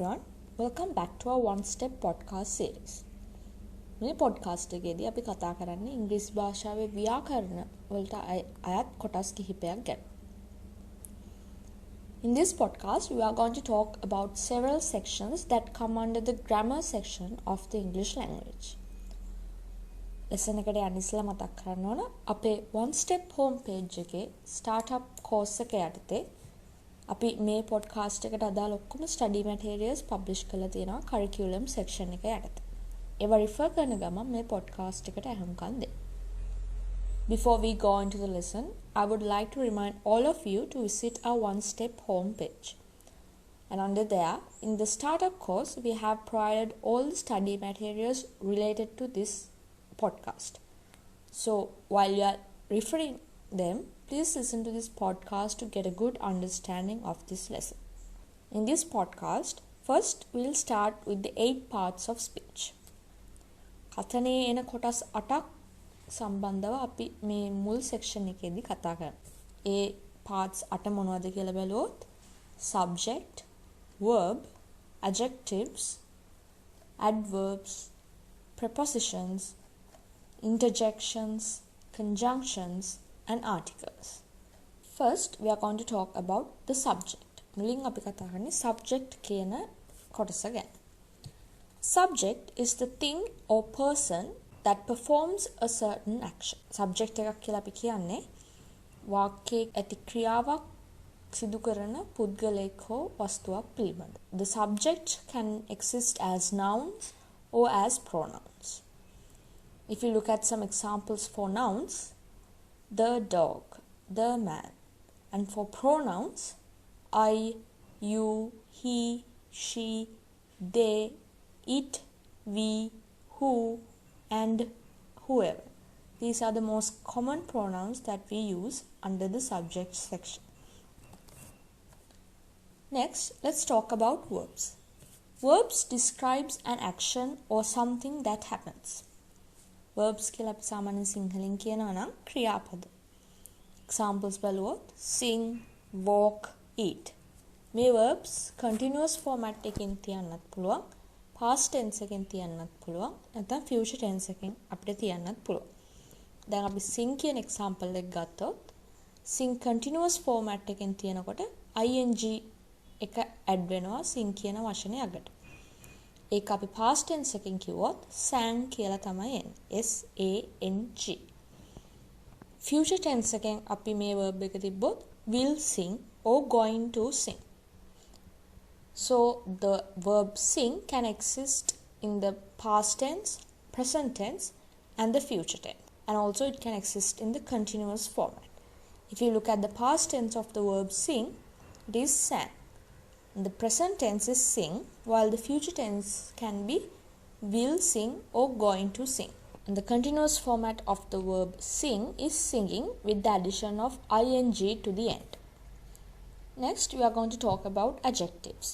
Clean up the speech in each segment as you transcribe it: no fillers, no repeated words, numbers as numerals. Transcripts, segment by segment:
everyone, welcome back to our One Step podcast series. මේ podcast එකේදී අපි කතා කරන්නේ ඉංග්‍රීසි භාෂාවේ ව්‍යාකරණ වලට අයත් කොටස් කිහිපයක් ගැන. In this podcast, we are going to talk about several sections that come under the grammar section of the English language. lesson එකට යන්න ඉස්සෙල්ලා මතක් කරන්න ඕන අපේ One Step home page එකේ startup course එක යටතේ අපි මේ podcast එකට අදාළ ඔක්කොම study materials publish කරලා තියෙනවා curriculum section එක යටතේ. ඒව refer කරන ගමන් මේ podcast එකට අහුම්කම් දෙන්න. Before we go into the lesson, I would like to remind all of you to visit our One Step home page. And under there, in the startup course, we have provided all the study materials related to this podcast. So while you are referring them, please listen to this podcast to get a good understanding of this lesson. In this podcast, first we'll start with the 8 parts of speech. කතනේ එන කොටස් 8ක් සම්බන්ධව අපි මේ මුල් section එකේදී කතා කරමු. ඒ parts 8 මොනවද කියලා බැලුවොත් subject, verb, adjectives, adverbs, prepositions, interjections, conjunctions, and articles. First, we are going to talk about the subject. මුලින් අපි කතා කරන්නේ subject කියන කොටස ගැන. Subject is the thing or person that performs a certain action. Subject එකක් කියලා අපි කියන්නේ වාක්‍යයේ ඇති ක්‍රියාවක් සිදු කරන පුද්ගලයෙක් හෝ වස්තුවක් පිළිබඳ. The subject can exist as nouns or as pronouns. If you look at some examples for nouns, the dog, the man. And for pronouns, I, you, he, she, they, it, we, who, and whoever. These are the most common pronouns that we use under the subject section. Next, let's talk about verbs. Verbs describes an action or something that happens. Verbs කියලා අපි සාමාන්‍ය සිංහලෙන් කියනවා නම් ක්‍රියාපද. Examples බලුවොත් sing, walk, eat. මේ verbs continuous format එකකින් තියන්නත් පුළුවන්, past tense එකකින් තියන්නත් පුළුවන්, නැත්නම් future tense එකකින් අපිට තියන්නත් පුළුවන්. දැන් අපි sing කියන example එක ගත්තොත් sing continuous format එකකින් තියනකොට ing එක add වෙනවා sing කියන වචනේ අගට. ඒක අපි past tense එකකින් කිව්වොත් sang කියලා තමයි එන්නේ. S A N G. Future tense එකෙන් අපි මේ verb එක තිබ්බොත් will sing or going to sing. So the verb sing can exist in the past tense, present tense, and the future tense. And also it can exist in the continuous format. If you look at the past tense of the verb sing, it is sang. The present tense is sing, while the future tense can be will sing or going to sing. And the continuous format of the verb sing is singing with the addition of ing to the end. Next, we are going to talk about adjectives.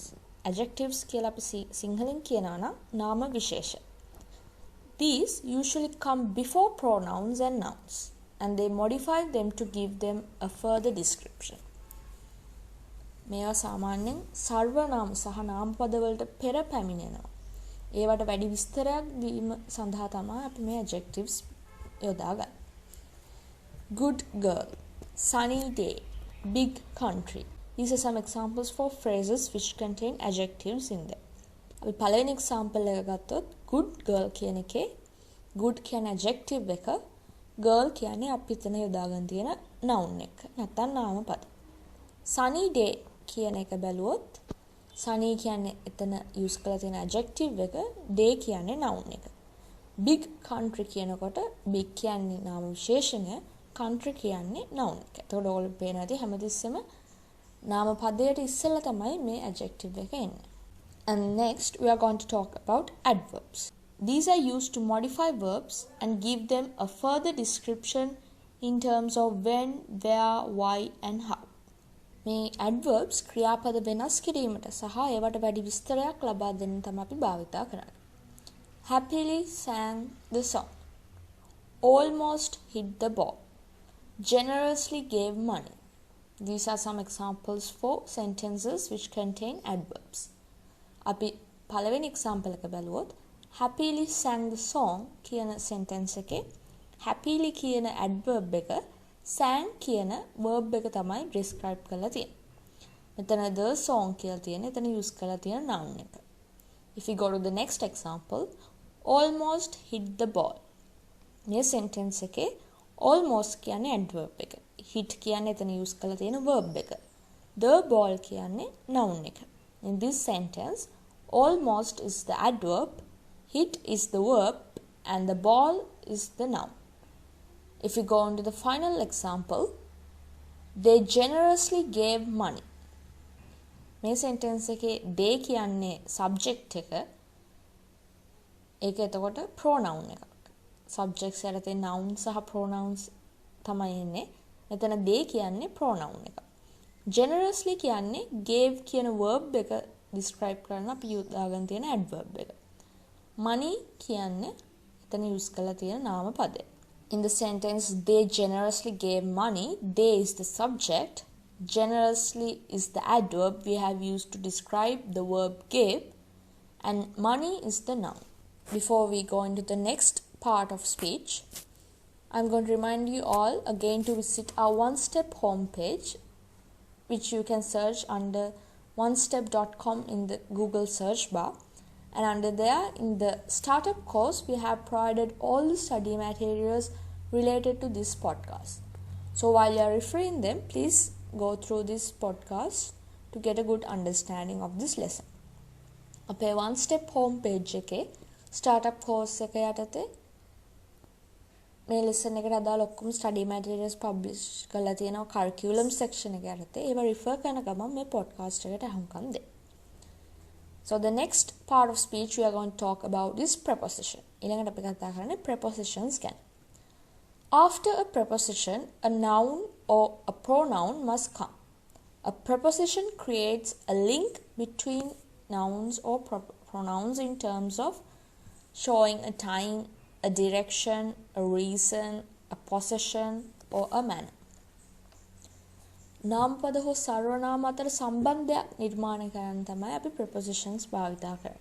Adjectives කියලා අපි සිංහලෙන් කියනවා නම් නාම විශේෂ. These usually come before pronouns and nouns, and they modify them to give them a further description. මේවා සාමාන්‍යයෙන් සර්වනාම සහ නාමපද වලට පෙර පැමිණෙනවා. ඒවට වැඩි විස්තරයක් දීම සඳහා තමයි අපි මේ adjectives යොදාගන්නේ. Good girl, sunny day, big country. These are some examples for phrases which contain adjectives in them. අපි පළවෙනි example එක ගත්තොත් good girl කියන එකේ good කියන adjective එක, girl කියන්නේ අපි එතන යොදාගෙන තියෙන noun එක. නැත්නම් නාමපද. sunny day කියන එක බැලුවොත් sunny කියන්නේ එතන use කරලා තියෙන adjective එක, day කියන්නේ noun එක. big country කියනකොට big කියන්නේ නාම විශේෂණය, country කියන්නේ noun එක. එතකොට ඔයගොල්ලෝ පේනවා ඇති හැමතිස්සෙම නාම පදයට ඉස්සෙල්ලා තමයි මේ adjective එක එන්නේ. And next we are going to talk about adverbs. These are used to modify verbs and give them a further description in terms of when, where, why and how. මේ adverbs ක්‍රියාපද වෙනස් කිරීමට සහ ඒවට වැඩි විස්තරයක් ලබා දෙන්න තමයි අපි භාවිතා කරන්නේ. Happily sang the song. Almost hit the ball. Generously gave money. These are some examples for sentences which contain adverbs. අපි පළවෙනි example එක බලුවොත් happily sang the song කියන sentence එකේ happily කියන adverb එක sang කියන verb එක තමයි describe කරලා තියෙන්නේ. මෙතන the song කියලා තියෙන්නේ. එතන use කරලා තියෙන noun එක. If we go to the next example, almost hit the ball. මේ sentence එකේ almost කියන්නේ adverb එක. hit කියන්නේ එතන use කරලා තියෙන verb එක. The ball කියන්නේ noun එක. In this sentence, almost is the adverb, hit is the verb, and the ball is the noun. If we go on to the final example, they generously gave money. මේ sentence එකේ they කියන්නේ subject එක. ඒක එතකොට pronoun එකක්. subjects යටතේ nouns සහ pronouns තමයි එන්නේ. මෙතන they කියන්නේ pronoun එක. generously කියන්නේ gave කියන verb එක describe කරන්න අපි යොදාගෙන තියෙන adverb එක. money කියන්නේ එතන use කරලා තියෙන නාම පදය. In the sentence they generously gave money, they is the subject, generously is the adverb we have used to describe the verb gave, and money is the noun. Before we go into the next part of speech, I'm going to remind you all again to visit our one-step homepage, which you can search under onestep.com in the Google search bar. And under there, in the startup course, we have provided all the study materials related to this podcast. So while you are referring them, please go through this podcast to get a good understanding of this lesson. අපේ one step home page එකේ startup course එක යටතේ මේ lesson එකට අදාළ ඔක්කොම study materials publish කරලා තියෙනවා curriculum section එක යටතේ. ඒව refer කරන ගමන් මේ podcast එකට අහුම්කම් දෙන්න. So the next part of speech we are going to talk about is preposition. ඊළඟට අපි කතා කරන්නේ prepositions ගැන. After a preposition, a noun or a pronoun must come. A preposition creates a link between nouns or pronouns in terms of showing a time, a direction, a reason, a possession, or a manner. නාමපද හෝ සර්වනාම අතර සම්බන්ධයක් නිර්මාණය කරන්න තමයි අපි prepositions භාවිතා කරන්නේ.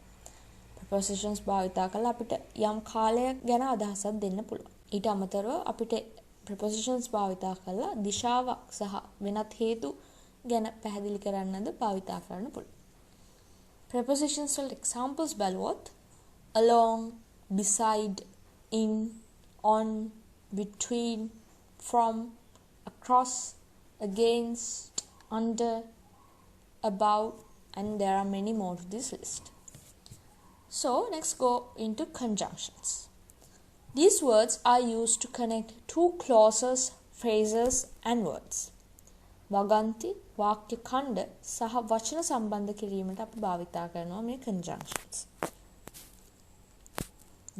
prepositions භාවිතා කළා අපිට යම් කාලයක් ගැන අදහසක් දෙන්න පුළුවන්. ඊට අමතරව අපිට prepositions භාවිතා කළා දිශාවක් සහ වෙනත් හේතු ගැන පැහැදිලි කරන්නද භාවිතා කරන්න පුළුවන්. prepositions වල examples බලුවොත් along, beside, in, on, between, from, across, against, under, above, and there are many more to this list. So let's go into conjunctions. These words are used to connect two clauses, phrases, and words. වගන්ති, වාක්‍ය ඛණ්ඩ සහ වචන සම්බන්ධ කිරීමට අපි භාවිතා කරනවා මේ conjunctions.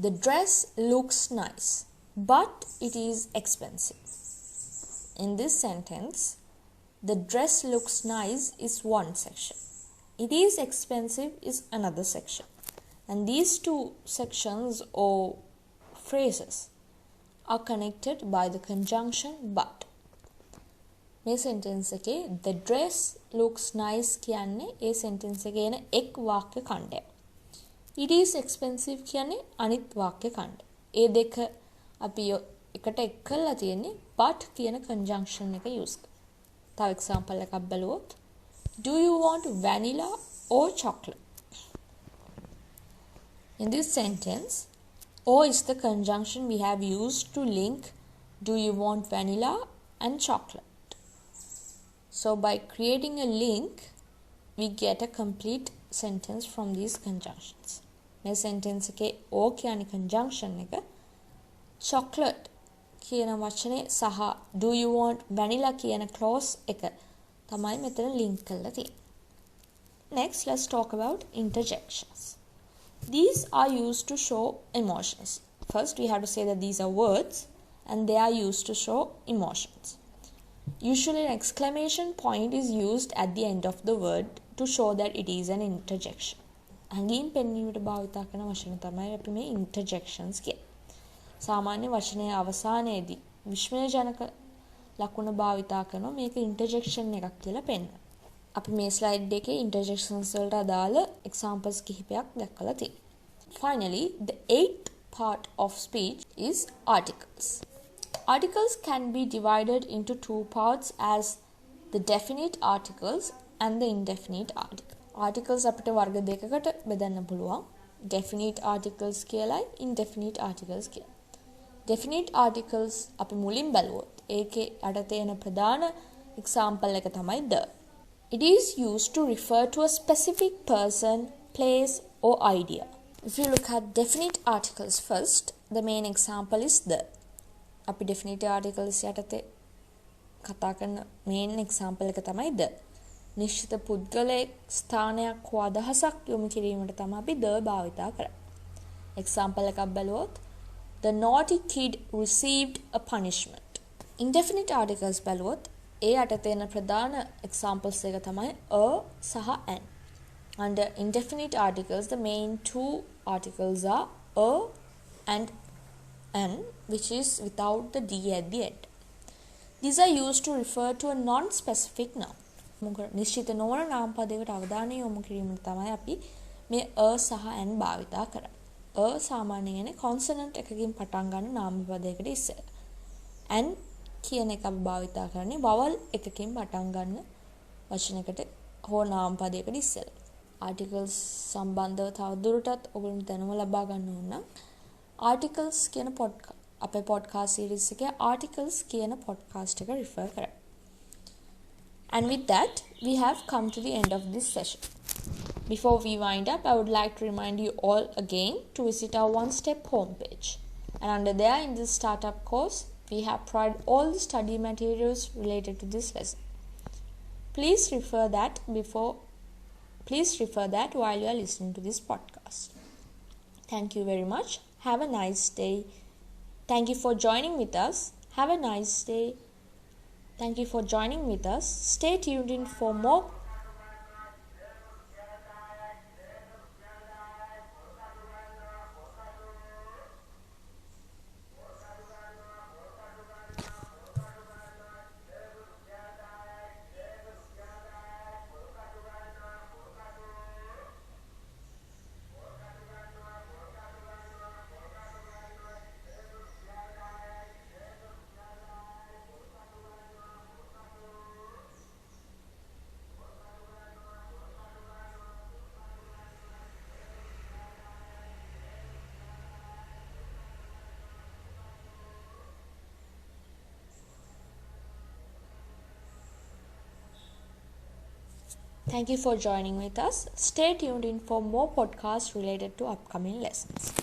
The dress looks nice, but it is expensive. In this sentence, the dress looks nice is one section. It is expensive is another section. And these two sections or phrases are connected by the conjunction but. මේ sentence එකේ the dress looks nice කියන්නේ ඒ sentence එකේ එන එක් වාක්‍ය ඛණ්ඩය. It is expensive කියන්නේ අනිත් වාක්‍ය ඛණ්ඩය. ඒ දෙක අපි එකට එක් කරලා තියෙන්නේ but කියන conjunction එක use කරලා. තව example එකක් බලුවොත් do you want vanilla or chocolate? In this sentence, or is the conjunction we have used to link do you want vanilla and chocolate. So by creating a link, we get a complete sentence from these conjunctions. මේ sentence එකේ or කියන්නේ conjunction එක chocolate කියන වචනේ සහ do you want vanilla කියන clause එක තමයි මෙතන link කරලා තියෙන්නේ. Next, let's talk about interjections. These are used to show emotions. First, we have to say that these are words and they are used to show emotions. Usually, an exclamation point is used at the end of the word to show that it is an interjection. හැඟීම් පෙන්වීමට භාවිත කරන වචන තමයි අපි මේ interjections කියන්නේ. සාමාන්‍ය වචනයේ අවසානයේදී විස්මයජනක ලකුණ භාවිත කරනවා මේක interjection එකක් කියලා පෙන්වන්න. අපි මේ ස්ලයිඩ් එකේ interjections වලට අදාළ examples කිහිපයක් දැක්කලා තියෙනවා. Finally, the eighth part of speech is articles. Articles can be divided into two parts as the definite articles and the indefinite articles. Articles අපිට වර්ග දෙකකට බෙදන්න පුළුවන්. Definite articles කියලායි indefinite articles කියලා. Definite articles අපි මුලින් බැලුවොත් ඒකේ යටතේ එන ප්‍රධාන example එක තමයි the. It is used to refer to a specific person, place or idea. If you look at definite articles first, the main example is the. අපි definite articles යටතේ කතා කරන main example එක තමයි the. නිශ්චිත පුද්ගලයෙක් ස්ථානයක් හෝ අදහසක් යොමු කිරීමට තමයි අපි the භාවිතා කරන්නේ. example එකක් බලුවොත් the naughty kid received a punishment. Indefinite articles බලුවොත් ඒ යටතේ එන ප්‍රධාන examples එක තමයි a සහ an. Under indefinite articles, the main two articles are a and an, which is without the d at the end. These are used to refer to a non-specific noun. නිශ්චිත නොවන නාම පදයකට අවධානය යොමු කිරීමට තමයි අපි මේ a සහ an භාවිතා කරන්නේ. a සාමාන්‍යයෙන් consonant එකකින් පටන් ගන්න නාම පදයකට ඉස්සෙල්ලා. an කියන එක අපි භාවිතා කරන්නේ vowel එකකින් පටන් ගන්න වචනයකට හෝ නාම පදයකට ඉස්සෙල්ලා. articles සම්බන්ධව තවදුරටත් ඔයගොල්ලන්ට දැනුම ලබා ගන්න ඕන නම් articles කියන අපේ podcast series එකේ articles කියන podcast එක refer කරන්න. And with that, we have come to the end of this session. Before we wind up, I would like to remind you all again to visit our one-step homepage. And under there, in this startup course, we have provided all the study materials related to this lesson. Please refer that while you are listening to this podcast. Thank you very much. Have a nice day. Thank you for joining with us. Have a nice day. Thank you for joining with us. Stay tuned in for more. Thank you for joining with us. Stay tuned in for more podcasts related to upcoming lessons.